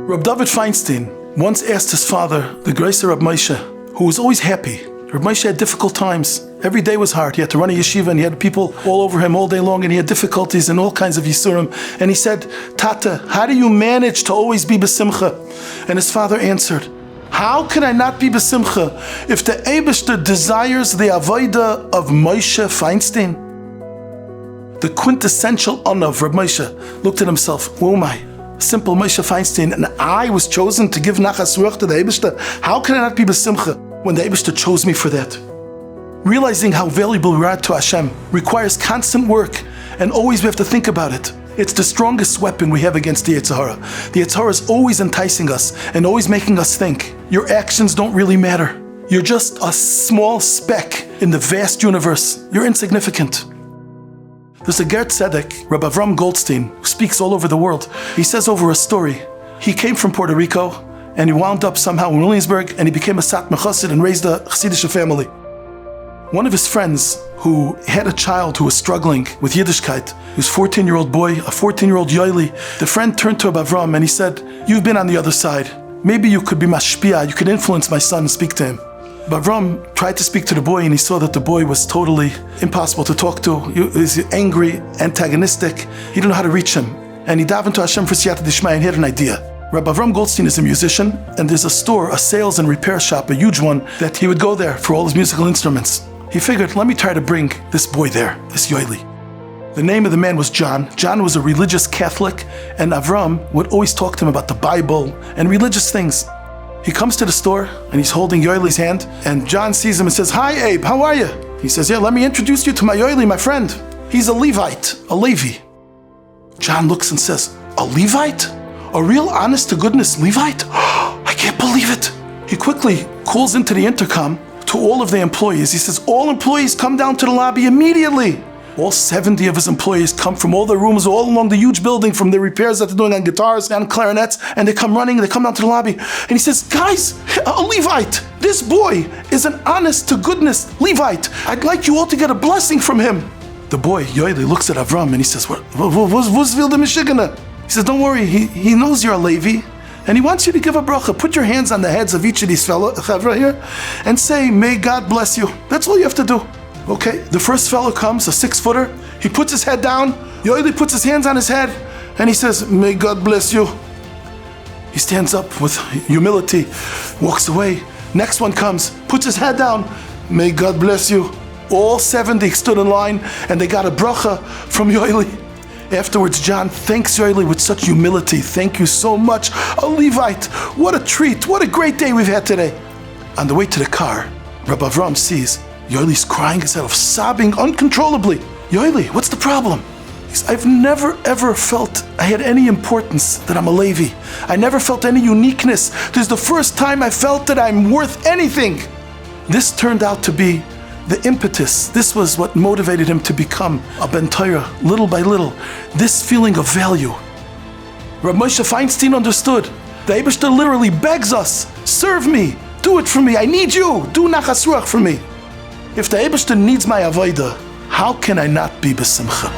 Reb David Feinstein once asked his father, the Greiser Reb Moshe, who was always happy. Reb Moshe had difficult times. Every day was hard. He had to run a yeshiva and he had people all over him all day long and he had difficulties and all kinds of yisurim. And he said, Tata, how do you manage to always be besimcha? And his father answered, how can I not be besimcha if the Eibishter desires the avodah of Moshe Feinstein? The quintessential honor of Reb Moshe looked at himself, who am I? Simple Moshe Feinstein, and I was chosen to give nachas ruach to the Eibishter. How can I not be besimcha when the Eibishter chose me for that? Realizing how valuable we are to Hashem requires constant work, and always we have to think about it. It's the strongest weapon we have against the Yetzer Hara. The Yetzer Hara is always enticing us and always making us think. Your actions don't really matter. You're just a small speck in the vast universe. You're insignificant. There's a Ger Tzedek, Rabbi Avram Goldstein, who speaks all over the world. He says over a story, he came from Puerto Rico and he wound up somehow in Williamsburg and he became a Satmar Chassid and raised a Chassidish family. One of his friends who had a child who was struggling with Yiddishkeit, he was a 14-year-old boy, a 14-year-old Yoeli. The friend turned to Rabbi Avram and he said, you've been on the other side. Maybe you could be mashpia, you could influence my son and speak to him. Rabbi Avram tried to speak to the boy and he saw that the boy was totally impossible to talk to. He was angry, antagonistic. He didn't know how to reach him. And he davened to Hashem for siyata d'shmaya and he had an idea. Rabbi Avram Goldstein is a musician and there's a store, a sales and repair shop, a huge one, that he would go there for all his musical instruments. He figured, let me try to bring this boy there, this Yoeli. The name of the man was John. John was a religious Catholic and Avram would always talk to him about the Bible and religious things. He comes to the store and he's holding Yoeli's hand and John sees him and says, hi Abe, how are you? He says, yeah, let me introduce you to my Yoeli, my friend. He's a Levite, a Levi. John looks and says, a Levite? A real honest to goodness Levite? I can't believe it. He quickly calls into the intercom to all of the employees. He says, all employees come down to the lobby immediately. All 70 of his employees come from all the rooms all along the huge building from the repairs that they're doing on guitars and clarinets, and they come running, they come down to the lobby. And he says, guys, a Levite, this boy is an honest to goodness Levite. I'd like you all to get a blessing from him. The boy, Yoeli, looks at Avram and he says, what's will the Michigana? He says, don't worry, he knows you're a Levi, and he wants you to give a bracha. Put your hands on the heads of each of these chavra here and say, may God bless you. That's all you have to do. Okay, the first fellow comes, a 6-footer. He puts his head down. Yoeli puts his hands on his head and he says, may God bless you. He stands up with humility, walks away. Next one comes, puts his head down. May God bless you. All 70 stood in line and they got a bracha from Yoeli. Afterwards, John thanks Yoeli with such humility. Thank you so much. A Levite, what a treat. What a great day we've had today. On the way to the car, Rabbi Avram sees Yoeli's crying his head off, sobbing uncontrollably. Yoeli, what's the problem? He says, I've never ever felt I had any importance, that I'm a Levi. I never felt any uniqueness. This is the first time I felt that I'm worth anything. This turned out to be the impetus. This was what motivated him to become a Ben Torah, little by little. This feeling of value. Rabbi Moshe Feinstein understood. The Eibishter literally begs us, serve me, do it for me, I need you, do nachas ruach for me. If the Eibishter needs my avodah, how can I not be besimcha?